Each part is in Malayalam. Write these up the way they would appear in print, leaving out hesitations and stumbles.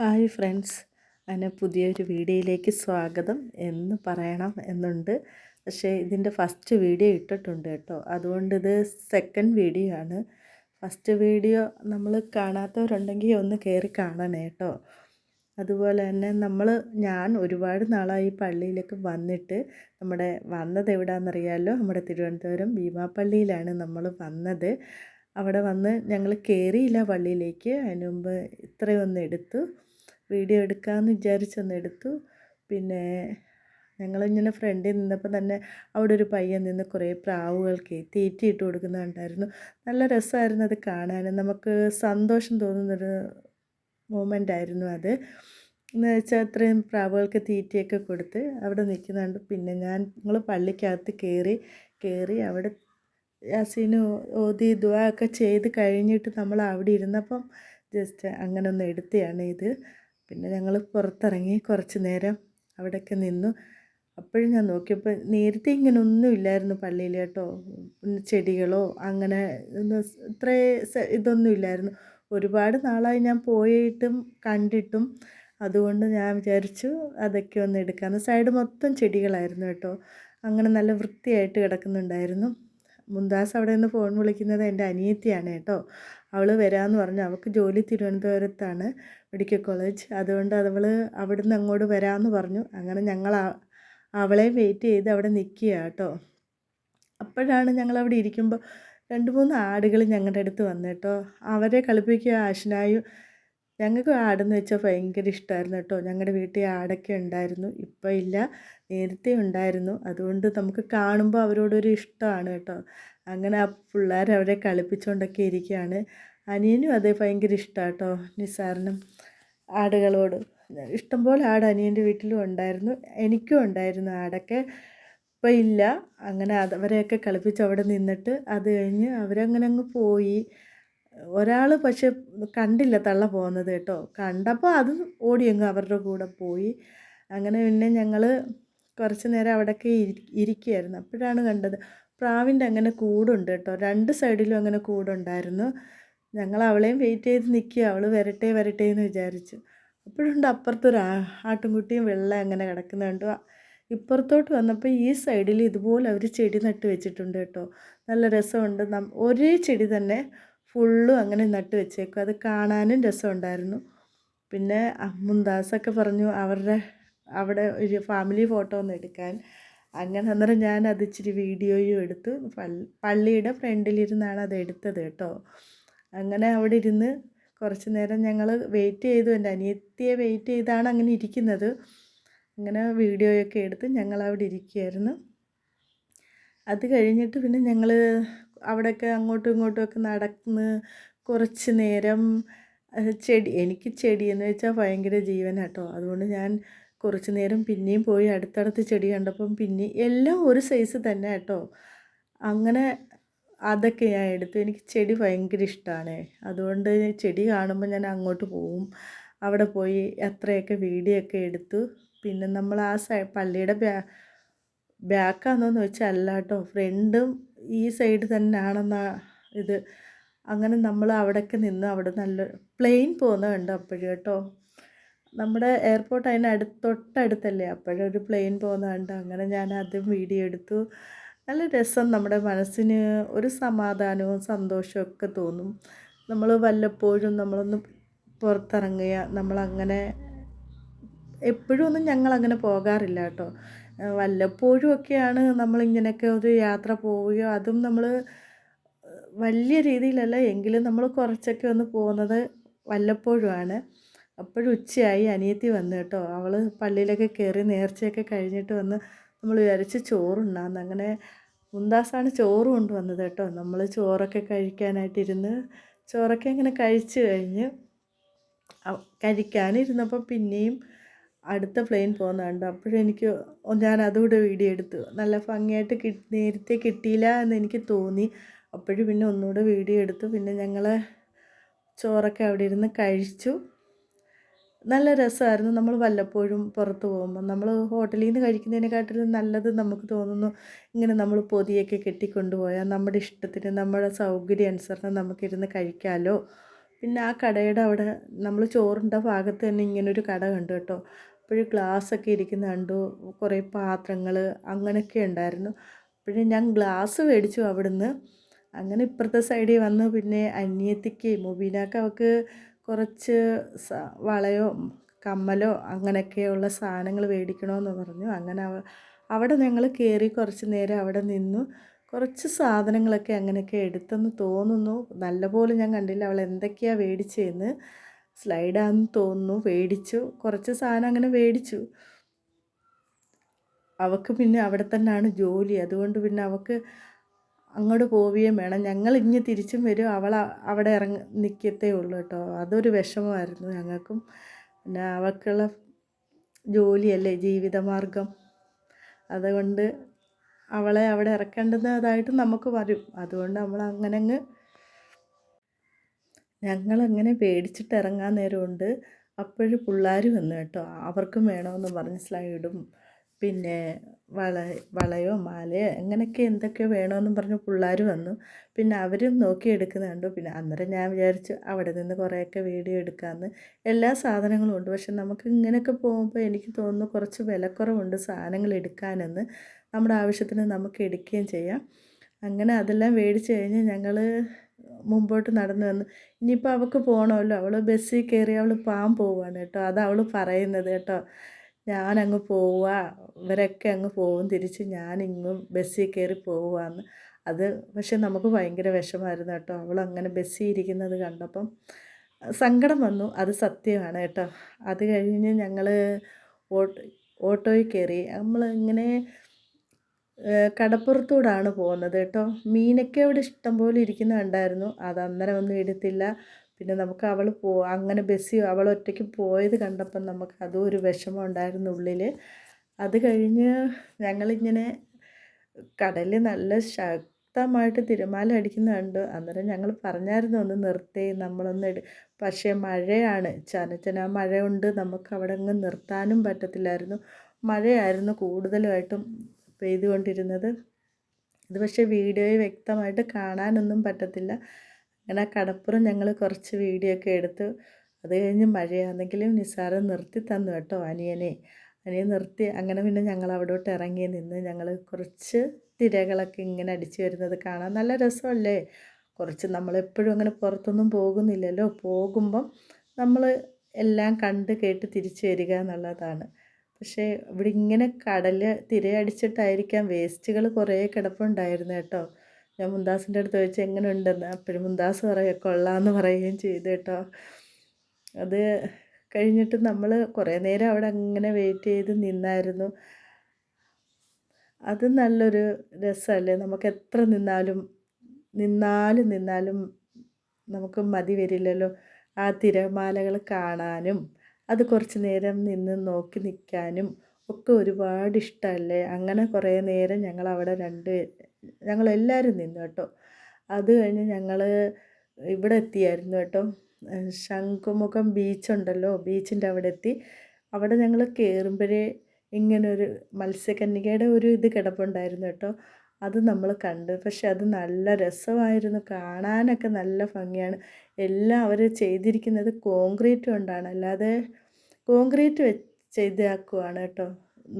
ഹായ് ഫ്രണ്ട്സ്, അങ്ങനെ പുതിയൊരു വീഡിയോയിലേക്ക് സ്വാഗതം എന്ന് പറയണം എന്നുണ്ട്. പക്ഷേ ഇതിൻ്റെ ഫസ്റ്റ് വീഡിയോ ഇട്ടിട്ടുണ്ട് കേട്ടോ. അതുകൊണ്ട് ഇത് സെക്കൻഡ് വീഡിയോ ആണ്. ഫസ്റ്റ് വീഡിയോ നമ്മൾ കാണാത്തവരുണ്ടെങ്കിൽ ഒന്ന് കയറി കാണണേ കേട്ടോ. അതുപോലെ തന്നെ ഞാൻ ഒരുപാട് നാളായി പള്ളിയിലേക്ക് വന്നിട്ട്. വന്നത് എവിടെയാണെന്നറിയാമല്ലോ, നമ്മുടെ തിരുവനന്തപുരം ഭീമാപ്പള്ളിയിലാണ് നമ്മൾ വന്നത്. അവിടെ വന്ന് ഞങ്ങൾ കയറിയില്ല പള്ളിയിലേക്ക്. അതിന് മുമ്പ് ഇത്രയൊന്ന് എടുത്തു, വീഡിയോ എടുക്കാമെന്ന് വിചാരിച്ചൊന്ന് എടുത്തു. പിന്നെ ഞങ്ങളിങ്ങനെ ഫ്രണ്ടിൽ നിന്നപ്പോൾ തന്നെ അവിടെ ഒരു പയ്യൻ നിന്ന് കുറേ പ്രാവുകൾക്ക് തീറ്റയിട്ട് കൊടുക്കുന്നുണ്ടായിരുന്നു. നല്ല രസമായിരുന്നു അത് കാണാൻ. നമുക്ക് സന്തോഷം തോന്നുന്നൊരു മൊമെൻ്റ് ആയിരുന്നു അത്. എന്ന് വെച്ചാൽ അത്രയും പ്രാവുകൾക്ക് തീറ്റയൊക്കെ കൊടുത്ത് അവിടെ നിൽക്കുന്നുണ്ട്. പിന്നെ ഞങ്ങൾ പള്ളിക്കകത്ത് കയറി അവിടെ യാസീന് ഓതി ദുആ ഒക്കെ ചെയ്ത് കഴിഞ്ഞിട്ട് നമ്മൾ അവിടെ ഇരുന്നപ്പം ജസ്റ്റ് അങ്ങനെ ഒന്ന് എടുത്തതാണ് ഇത്. പിന്നെ ഞങ്ങൾ പുറത്തിറങ്ങി കുറച്ച് നേരം അവിടെയൊക്കെ നിന്നു. അപ്പോഴും ഞാൻ നോക്കിയപ്പോൾ നേരത്തെ ഇങ്ങനെ ഒന്നും ഇല്ലായിരുന്നു പള്ളിയിൽ കേട്ടോ. ചെടികളോ അങ്ങനെ ഇതൊന്നും ഇല്ലായിരുന്നു. ഒരുപാട് നാളായി ഞാൻ പോയിട്ടും കണ്ടിട്ടും. അതുകൊണ്ട് ഞാൻ വിചാരിച്ചു അതൊക്കെ ഒന്ന് എടുക്കാമെന്ന്. സൈഡ് മൊത്തം ചെടികളായിരുന്നു കേട്ടോ. അങ്ങനെ നല്ല വൃത്തിയായിട്ട് കിടക്കുന്നുണ്ടായിരുന്നു. മുന്താസ് അവിടെ നിന്ന് ഫോൺ വിളിക്കുന്നത് എൻ്റെ അനിയത്തിയാണ് കേട്ടോ. അവൾ വരാമെന്ന് പറഞ്ഞു. അവൾക്ക് ജോലി തിരുവനന്തപുരത്താണ്, മെഡിക്കൽ കോളേജ്. അതുകൊണ്ട് അവിടെ നിന്ന് അങ്ങോട്ട് വരാമെന്ന് പറഞ്ഞു. അങ്ങനെ ഞങ്ങൾ അവളെ വെയിറ്റ് ചെയ്ത് അവിടെ നിൽക്കുക കേട്ടോ. അപ്പോഴാണ് ഞങ്ങളവിടെ ഇരിക്കുമ്പോൾ 2-3 ആടുകൾ ഞങ്ങളുടെ അടുത്ത് വന്നു കേട്ടോ. അവരെ കളിപ്പിക്കുക ആശനായും. ഞങ്ങൾക്ക് ആടെന്ന് വെച്ചാൽ ഭയങ്കര ഇഷ്ടമായിരുന്നു കേട്ടോ. ഞങ്ങളുടെ വീട്ടിൽ ആടൊക്കെ ഉണ്ടായിരുന്നു, ഇപ്പം ഇല്ല, നേരത്തെ ഉണ്ടായിരുന്നു. അതുകൊണ്ട് നമുക്ക് കാണുമ്പോൾ അവരോടൊരു ഇഷ്ടമാണ് കേട്ടോ. അങ്ങനെ ആ പിള്ളേർ അവരെ കളിപ്പിച്ചുകൊണ്ടൊക്കെ ഇരിക്കുകയാണ്. അനിയനും അതേ ഭയങ്കര ഇഷ്ടമാണ് കേട്ടോ. നിസാറിനും ആടുകളോട് ഇഷ്ടംപോലെ ആട് അനിയൻ്റെ വീട്ടിലും ഉണ്ടായിരുന്നു, എനിക്കും ഉണ്ടായിരുന്നു ആടൊക്കെ. ഇപ്പം ഇല്ല. അങ്ങനെ അവരെയൊക്കെ കളിപ്പിച്ച് അവിടെ നിന്നിട്ട് അത് കഴിഞ്ഞ് അവരങ്ങനെ അങ്ങ് പോയി. ഒരാൾ പക്ഷെ കണ്ടില്ല തള്ള പോകുന്നത് കേട്ടോ. കണ്ടപ്പോൾ അത് ഓടിയങ്ങ് അവരുടെ കൂടെ പോയി. അങ്ങനെ പിന്നെ ഞങ്ങൾ കുറച്ച് നേരം അവിടെയൊക്കെ ഇരിക്കുകയായിരുന്നു. അപ്പോഴാണ് കണ്ടത് പ്രാവിൻ്റെ അങ്ങനെ കൂടുണ്ട് കേട്ടോ. 2 സൈഡിലും അങ്ങനെ കൂടുണ്ടായിരുന്നു. ഞങ്ങൾ അവളെയും വെയിറ്റ് ചെയ്ത് നിൽക്കുക, അവൾ വരട്ടെ വരട്ടെ എന്ന് വിചാരിച്ചു. അപ്പോഴുണ്ട് അപ്പുറത്തൊരു ആട്ടുംകുട്ടിയും വെള്ള അങ്ങനെ കിടക്കുന്ന കണ്ടു. ഇപ്പുറത്തോട്ട് വന്നപ്പോൾ ഈ സൈഡിൽ ഇതുപോലെ അവർ ചെടി നട്ട് വെച്ചിട്ടുണ്ട് കേട്ടോ. നല്ല രസമുണ്ട്. ഒരേ ചെടി തന്നെ ഫുള്ളും അങ്ങനെ നട്ട് വെച്ചേക്കും. അത് കാണാനും രസമുണ്ടായിരുന്നു. പിന്നെ മുന്താസൊക്കെ പറഞ്ഞു അവിടെ ഒരു ഫാമിലി ഫോട്ടോ ഒന്ന് എടുക്കാൻ. അങ്ങനെ അന്നേരം ഞാൻ അത് ഇച്ചിരി വീഡിയോയും എടുത്തു. പള്ളിയുടെ ഫ്രണ്ടിലിരുന്നാണ് അത് എടുത്തത് കേട്ടോ. അങ്ങനെ അവിടെ ഇരുന്ന് കുറച്ച് നേരം ഞങ്ങൾ വെയിറ്റ് ചെയ്തു. എൻ്റെ അനിയത്തിയെ വെയിറ്റ് ചെയ്താണ് അങ്ങനെ ഇരിക്കുന്നത്. അങ്ങനെ വീഡിയോയൊക്കെ എടുത്ത് ഞങ്ങൾ അവിടെ ഇരിക്കുകയായിരുന്നു. അത് കഴിഞ്ഞിട്ട് പിന്നെ ഞങ്ങൾ അവിടെയൊക്കെ അങ്ങോട്ടും ഇങ്ങോട്ടുമൊക്കെ നടന്ന് കുറച്ച് നേരം എനിക്ക് ചെടിയെന്ന് വെച്ചാൽ ഭയങ്കര ജീവനാട്ടോ. അതുകൊണ്ട് ഞാൻ കുറച്ച് നേരം പിന്നെയും പോയി അടുത്തടുത്ത് ചെടി കണ്ടപ്പം പിന്നെ എല്ലാം ഒരു സൈസ് തന്നെ കേട്ടോ. അങ്ങനെ അതൊക്കെ ഞാൻ എടുത്തു. എനിക്ക് ചെടി ഭയങ്കര ഇഷ്ടമാണ്. അതുകൊണ്ട് ചെടി കാണുമ്പോൾ ഞാൻ അങ്ങോട്ട് പോവും. അവിടെ പോയി എത്രയൊക്കെ വീഡിയോ ഒക്കെ എടുത്തു. പിന്നെ നമ്മൾ ആ പള്ളിയുടെ ബാക്കാണെന്ന് വെച്ചാൽ അല്ല കേട്ടോ, ഫ്രണ്ടും ഈ സൈഡ് തന്നെയാണെന്നാ ഇത്. അങ്ങനെ നമ്മൾ അവിടെയൊക്കെ നിന്ന് അവിടെ നല്ല പ്ലെയിൻ പോകുന്നത് കണ്ടു അപ്പോഴും കേട്ടോ. നമ്മുടെ എയർപോർട്ട് തൊട്ടടുത്തല്ലേ, അപ്പോഴൊരു പ്ലെയിൻ പോകുന്നത് കണ്ട് അങ്ങനെ ഞാൻ അതും വീഡിയോ എടുത്തു. നല്ല രസം, നമ്മുടെ മനസ്സിന് ഒരു സമാധാനവും സന്തോഷവും ഒക്കെ തോന്നും. നമ്മൾ വല്ലപ്പോഴും നമ്മളൊന്ന് പുറത്തിറങ്ങുക. നമ്മളങ്ങനെ എപ്പോഴും ഒന്നും ഞങ്ങളങ്ങനെ പോകാറില്ല കേട്ടോ. വല്ലപ്പോഴും ഒക്കെയാണ് നമ്മളിങ്ങനെയൊക്കെ ഒരു യാത്ര പോവുകയോ, അതും നമ്മൾ വലിയ രീതിയിലല്ല എങ്കിലും നമ്മൾ കുറച്ചൊക്കെ ഒന്ന് പോകുന്നത് വല്ലപ്പോഴുമാണ്. അപ്പോഴും ഉച്ചയായി, അനിയത്തി വന്നു കേട്ടോ. അവൾ പള്ളിയിലൊക്കെ കയറി നേർച്ചയൊക്കെ കഴിഞ്ഞിട്ട് വന്ന് നമ്മൾ വിചാരിച്ച് ചോറുണ്ടാകുന്നു. അങ്ങനെ മുന്താസാണ് ചോറ് കൊണ്ടുവന്നത് കേട്ടോ. നമ്മൾ ചോറൊക്കെ കഴിക്കാനായിട്ടിരുന്ന് ചോറൊക്കെ ഇങ്ങനെ കഴിച്ച് കഴിഞ്ഞ് കഴിക്കാനിരുന്നപ്പോൾ പിന്നെയും അടുത്ത പ്ലെയിൻ പോകുന്നുണ്ട്. അപ്പോഴെനിക്ക് ഞാൻ അതുകൂടെ വീഡിയോ എടുത്തു. നല്ല ഭംഗിയായിട്ട് നേരത്തെ കിട്ടിയില്ല എന്ന് എനിക്ക് തോന്നി. അപ്പോഴും പിന്നെ ഒന്നുകൂടെ വീഡിയോ എടുത്തു. പിന്നെ ഞങ്ങൾ ചോറൊക്കെ അവിടെ ഇരുന്ന് കഴിച്ചു. നല്ല രസമായിരുന്നു. നമ്മൾ വല്ലപ്പോഴും പുറത്ത് പോകുമ്പോൾ നമ്മൾ ഹോട്ടലിൽ നിന്ന് കഴിക്കുന്നതിനെക്കാട്ടിലും നല്ലത് നമുക്ക് തോന്നുന്നു ഇങ്ങനെ നമ്മൾ പൊതിയൊക്കെ കെട്ടിക്കൊണ്ടുപോയാൽ നമ്മുടെ ഇഷ്ടത്തിന് നമ്മുടെ സൗകര്യാനുസരണം നമുക്കിരുന്ന് കഴിക്കാമല്ലോ. പിന്നെ ആ കടയുടെ അവിടെ നമ്മൾ ചോറിൻ്റെ ഭാഗത്ത് തന്നെ ഇങ്ങനൊരു കട കണ്ടു കേട്ടോ. അപ്പോഴും ഗ്ലാസ്സൊക്കെ ഇരിക്കുന്ന കണ്ടു, കുറേ പാത്രങ്ങൾ അങ്ങനെയൊക്കെ ഉണ്ടായിരുന്നു. അപ്പോഴും ഞാൻ ഗ്ലാസ് മേടിച്ചു അവിടുന്ന്. അങ്ങനെ ഇപ്പുറത്തെ സൈഡിൽ വന്ന് പിന്നെ അനിയത്തിക്ക് മുബീനാക്ക് അവൾക്ക് കുറച്ച് വളയോ കമ്മലോ അങ്ങനെയൊക്കെയുള്ള സാധനങ്ങൾ മേടിക്കണമെന്ന് പറഞ്ഞു. അങ്ങനെ അവിടെ ഞങ്ങൾ കയറി കുറച്ച് നേരം അവിടെ നിന്നു. കുറച്ച് സാധനങ്ങളൊക്കെ അങ്ങനെയൊക്കെ എടുത്തെന്ന് തോന്നുന്നു. നല്ലപോലെ ഞാൻ കണ്ടില്ല അവൾ എന്തൊക്കെയാണ് മേടിച്ചതെന്ന്. സ്ലൈഡാന്ന് തോന്നുന്നു മേടിച്ചു. കുറച്ച് സാധനം അങ്ങനെ മേടിച്ചു. അവൾക്ക് പിന്നെ അവിടെ തന്നെയാണ് ജോലി, അതുകൊണ്ട് പിന്നെ അവൾക്ക് അങ്ങോട്ട് പോവുകയും വേണം. ഞങ്ങൾ ഇങ്ങ് തിരിച്ചും വരും, അവൾ അവിടെ നിൽക്കത്തേ ഉള്ളൂ കേട്ടോ. അതൊരു വിഷമമായിരുന്നു ഞങ്ങൾക്കും. പിന്നെ അവൾക്കുള്ള ജോലിയല്ലേ ജീവിതമാർഗം, അതുകൊണ്ട് അവളെ അവിടെ ഇറക്കേണ്ടുന്നതായിട്ട് നമുക്ക് വരും. അതുകൊണ്ട് നമ്മൾ ഞങ്ങളങ്ങനെ പേടിച്ചിട്ട് ഇറങ്ങാൻ നേരമുണ്ട്. അപ്പോഴും പിള്ളേർ വന്നു കേട്ടോ. അവർക്കും വേണമെന്ന് പറഞ്ഞ് സ്ലൈഡും പിന്നെ വളയോ മാലയോ അങ്ങനെയൊക്കെ എന്തൊക്കെയോ വേണമെന്നും പറഞ്ഞ് പിള്ളേർ വന്നു. പിന്നെ അവരും നോക്കിയെടുക്കുന്ന കണ്ടു. പിന്നെ അന്നേരം ഞാൻ വിചാരിച്ചു അവിടെ നിന്ന് കുറേയൊക്കെ വീഡിയോ എടുക്കാമെന്ന്. എല്ലാ സാധനങ്ങളും ഉണ്ട്, പക്ഷെ നമുക്ക് ഇങ്ങനെയൊക്കെ പോകുമ്പോൾ എനിക്ക് തോന്നുന്നു കുറച്ച് വിലക്കുറവുണ്ട് സാധനങ്ങൾ എടുക്കാനെന്ന്. നമ്മുടെ ആവശ്യത്തിന് നമുക്ക് എടുക്കുകയും ചെയ്യാം. അങ്ങനെ അതെല്ലാം മേടിച്ച് കഴിഞ്ഞ് ഞങ്ങൾ മുമ്പോട്ട് നടന്നു വന്നു. ഇനിയിപ്പോൾ അവൾക്ക് പോകണമല്ലോ, അവൾ ബസ്സിൽ കയറി അവൾ പോവാണ് കേട്ടോ. അത് അവൾ പറയുന്നത് കേട്ടോ. ഞാനങ്ങ് പോവുക, ഇവരൊക്കെ അങ്ങ് പോവും തിരിച്ച്, ഞാനിങ്ങും ബസ്സിൽ കയറി പോവുകയെന്ന്. അത് പക്ഷെ നമുക്ക് ഭയങ്കര വിഷമമായിരുന്നു കേട്ടോ. അവളങ്ങനെ ബസ്സിൽ ഇരിക്കുന്നത് കണ്ടപ്പം സങ്കടം വന്നു, അത് സത്യമാണ് കേട്ടോ. അത് കഴിഞ്ഞ് ഞങ്ങൾ ഓട്ടോയിൽ കയറി. നമ്മൾ ഇങ്ങനെ കടപ്പുറത്തൂടാണ് പോകുന്നത് കേട്ടോ. മീനൊക്കെ അവിടെ ഇഷ്ടം പോലെ ഇരിക്കുന്ന കണ്ടായിരുന്നു. അത് അന്നേരം ഒന്നും എടുത്തില്ല. പിന്നെ നമുക്ക് അങ്ങനെ ബസ്സിൽ അവൾ ഒറ്റയ്ക്ക് പോയത് കണ്ടപ്പം നമുക്ക് അതും ഒരു വിഷമം ഉണ്ടായിരുന്നു ഉള്ളിൽ. അത് കഴിഞ്ഞ് ഞങ്ങളിങ്ങനെ കടലിൽ നല്ല ശക്തമായിട്ട് തിരമാല അടിക്കുന്ന കണ്ടു. അന്നേരം ഞങ്ങൾ പറഞ്ഞായിരുന്നു ഒന്ന് നിർത്തേ, പക്ഷേ മഴയാണ്, ചനച്ചന മഴ കൊണ്ട് നമുക്ക് അവിടെ അങ്ങ് നിർത്താനും പറ്റത്തില്ലായിരുന്നു. മഴയായിരുന്നു കൂടുതലുമായിട്ടും പെയ്തുകൊണ്ടിരുന്നത്. ഇത് പക്ഷേ വീഡിയോയിൽ വ്യക്തമായിട്ട് കാണാനൊന്നും പറ്റത്തില്ല. അങ്ങനെ കടപ്പുറം ഞങ്ങൾ കുറച്ച് വീഡിയോ ഒക്കെ എടുത്തു. അത് കഴിഞ്ഞ് മഴയാണെങ്കിലും നിസാറ് നിർത്തി തന്നു കേട്ടോ അനിയൻ നിർത്തി. അങ്ങനെ പിന്നെ ഞങ്ങൾ അവിടോട്ട് ഇറങ്ങി നിന്ന് ഞങ്ങൾ കുറച്ച് തിരകളൊക്കെ ഇങ്ങനെ അടിച്ചു വരുന്നത് കാണാൻ നല്ല രസമല്ലേ. കുറച്ച് നമ്മളെപ്പോഴും അങ്ങനെ പുറത്തൊന്നും പോകുന്നില്ലല്ലോ, പോകുമ്പം നമ്മൾ എല്ലാം കണ്ട് കേട്ട് തിരിച്ചു വരിക എന്നുള്ളതാണ്. പക്ഷേ ഇവിടെ ഇങ്ങനെ തിരയടിച്ചിട്ടായിരിക്കാം വേസ്റ്റുകൾ കുറേ കിടപ്പുണ്ടായിരുന്നു കേട്ടോ. ഞാൻ മുന്താസിൻ്റെ അടുത്ത് ചോദിച്ചാൽ എങ്ങനെ ഉണ്ടെന്ന്. അപ്പോഴും മുന്താസ് കൊള്ളാമെന്ന് പറയുകയും ചെയ്തു കേട്ടോ. അത് കഴിഞ്ഞിട്ട് നമ്മൾ കുറേ നേരം അവിടെ അങ്ങനെ വെയിറ്റ് ചെയ്ത് നിന്നായിരുന്നു. അത് നല്ലൊരു രസമല്ലേ. നമുക്ക് എത്ര നിന്നാലും നമുക്ക് മതി വരില്ലല്ലോ ആ തിരമാലകൾ കാണാനും. അത് കുറച്ച് നേരം നിന്ന് നോക്കി നിൽക്കാനും ഒക്കെ ഒരുപാട് ഇഷ്ടമല്ലേ. അങ്ങനെ കുറേ നേരം ഞങ്ങളെല്ലാവരും നിന്നു കേട്ടോ. അത് കഴിഞ്ഞ് ഞങ്ങൾ ഇവിടെ എത്തിയായിരുന്നു കേട്ടോ. ശംഖുമുഖം ബീച്ചുണ്ടല്ലോ, ബീച്ചിൻ്റെ അവിടെ എത്തി. അവിടെ ഞങ്ങൾ കയറുമ്പോഴേ ഇങ്ങനൊരു മത്സ്യകന്യകയുടെ ഒരു ഇത് കിടപ്പുണ്ടായിരുന്നു കേട്ടോ. അത് നമ്മൾ കണ്ട്. പക്ഷെ അത് നല്ല രസമായിരുന്നു, കാണാനൊക്കെ നല്ല ഭംഗിയാണ്. എല്ലാം അവർ ചെയ്തിരിക്കുന്നത് കോൺക്രീറ്റ് കൊണ്ടാണ്, അല്ലാതെ കോൺക്രീറ്റ് ചെയ്താക്കുവാണ് കേട്ടോ.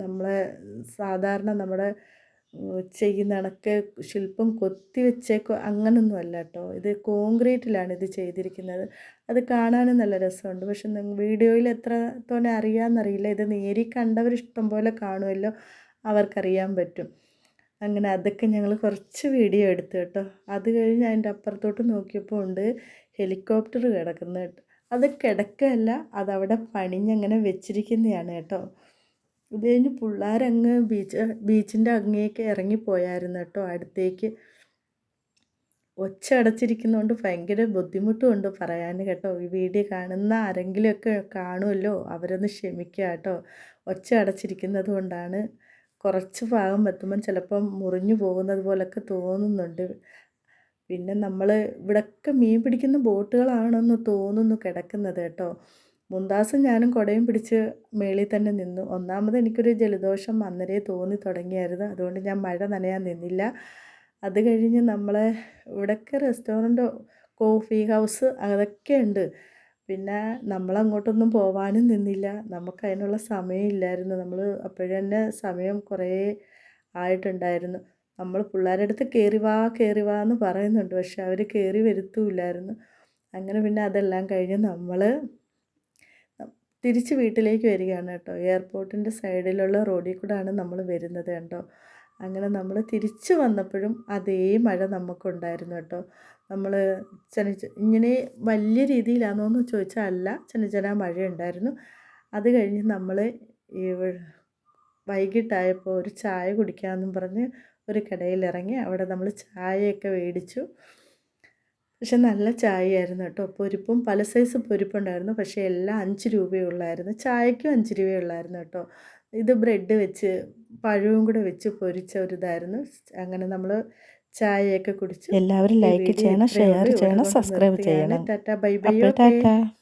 നമ്മളെ സാധാരണ നമ്മുടെ ചെയ്യുന്ന കണക്ക് ശില്പം കൊത്തി വെച്ചേക്കോ അങ്ങനൊന്നും അല്ല കേട്ടോ. ഇത് കോൺക്രീറ്റിലാണ് ഇത് ചെയ്തിരിക്കുന്നത്. അത് കാണാനും നല്ല രസമുണ്ട്. പക്ഷെ വീഡിയോയിൽ എത്ര തോനെ അറിയാമെന്നറിയില്ല. ഇത് നേരി കണ്ടവർ ഇഷ്ടം പോലെ കാണുമല്ലോ, അവർക്കറിയാൻ പറ്റും. അങ്ങനെ അതൊക്കെ ഞങ്ങൾ കുറച്ച് വീഡിയോ എടുത്തു കേട്ടോ. അത് കഴിഞ്ഞ് അതിൻ്റെ അപ്പുറത്തോട്ട് നോക്കിയപ്പോൾ ഉണ്ട് ഹെലികോപ്റ്റർ കിടക്കുന്നത് കേട്ടോ. അത് കിടക്കല്ല, അതവിടെ പണിഞ്ഞങ്ങനെ വെച്ചിരിക്കുന്നതാണ് കേട്ടോ. ഇത് കഴിഞ്ഞ് പിള്ളേരങ്ങ് ബീച്ചിൻ്റെ അങ്ങേക്ക് ഇറങ്ങിപ്പോയായിരുന്നു കേട്ടോ അടുത്തേക്ക്. ഒച്ച അടച്ചിരിക്കുന്നതുകൊണ്ട് ഭയങ്കര ബുദ്ധിമുട്ടുമുണ്ട് പറയാൻ കേട്ടോ. ഈ വീഡിയോ കാണുന്ന ആരെങ്കിലുമൊക്കെ കാണുമല്ലോ, അവരൊന്ന് ക്ഷമിക്കുക കേട്ടോ. ഒച്ച അടച്ചിരിക്കുന്നത് കൊണ്ടാണ്. കുറച്ച് ഭാഗം എത്തുമ്പം ചിലപ്പം മുറിഞ്ഞു പോകുന്നത് പോലൊക്കെ തോന്നുന്നുണ്ട്. പിന്നെ നമ്മൾ ഇവിടെയൊക്കെ മീൻ പിടിക്കുന്ന ബോട്ടുകളാണെന്ന് തോന്നുന്നു കിടക്കുന്നത് കേട്ടോ. മുന്താസും ഞാനും കുടയും പിടിച്ച് മേളിൽ തന്നെ നിന്നു. ഒന്നാമത് എനിക്കൊരു ജലദോഷം അന്നേരേ തോന്നി തുടങ്ങിയായിരുന്നു, അതുകൊണ്ട് ഞാൻ മഴ നനയാൻ നിന്നില്ല. അത് കഴിഞ്ഞ് നമ്മളെ ഇവിടെയൊക്കെ റെസ്റ്റോറൻറ്റ് കോഫി ഹൗസ് അതൊക്കെ ഉണ്ട്. പിന്നെ നമ്മളങ്ങോട്ടൊന്നും പോവാനും നിന്നില്ല. നമുക്കതിനുള്ള സമയമില്ലായിരുന്നു. നമ്മൾ അപ്പോഴന്നെ സമയം കുറേ ആയിട്ടുണ്ടായിരുന്നു. നമ്മൾ പിള്ളേരുടെ അടുത്ത് കയറി വാ എന്ന് പറയുന്നുണ്ട്. പക്ഷെ അവർ കയറി വരുത്തുമില്ലായിരുന്നു. അങ്ങനെ പിന്നെ അതെല്ലാം കഴിഞ്ഞ് നമ്മൾ തിരിച്ച് വീട്ടിലേക്ക് വരികയാണ് കേട്ടോ. എയർപോർട്ടിൻ്റെ സൈഡിലുള്ള റോഡിൽ കൂടെയാണ് നമ്മൾ വരുന്നത് കേട്ടോ. അങ്ങനെ നമ്മൾ തിരിച്ച് വന്നപ്പോഴും അതേ മഴ നമുക്കുണ്ടായിരുന്നു കേട്ടോ. നമ്മൾ ഇങ്ങനെ വലിയ രീതിയിലാണോ എന്ന് ചോദിച്ചാൽ അല്ല, ചെന മഴയുണ്ടായിരുന്നു. അത് കഴിഞ്ഞ് നമ്മൾ ഈ വൈകിട്ടായപ്പോൾ ഒരു ചായ കുടിക്കാമെന്നും പറഞ്ഞ് ഒരു കടയിലിറങ്ങി. അവിടെ നമ്മൾ ചായയൊക്കെ മേടിച്ചു. പക്ഷെ നല്ല ചായയായിരുന്നു കേട്ടോ. പൊരിപ്പും പല സൈസ് പൊരിപ്പുണ്ടായിരുന്നു. പക്ഷേ എല്ലാം 5 രൂപയേ ഉള്ളായിരുന്നു. ചായയ്ക്കും 5 രൂപയേ ഉള്ളായിരുന്നു കേട്ടോ. ഇത് ബ്രെഡ് വെച്ച് പഴവും കൂടെ വെച്ച് പൊരിച്ച ഒരു ഇതായിരുന്നു. അങ്ങനെ നമ്മൾ ചായയൊക്കെ കുടിച്ചു. എല്ലാവരും ലൈക്ക് ചെയ്യണം, ഷെയർ ചെയ്യണം, സബ്സ്ക്രൈബ് ചെയ്യണം. Tata bye bye. അപ്പോൾ ഓക്കെ. ടാറ്റ.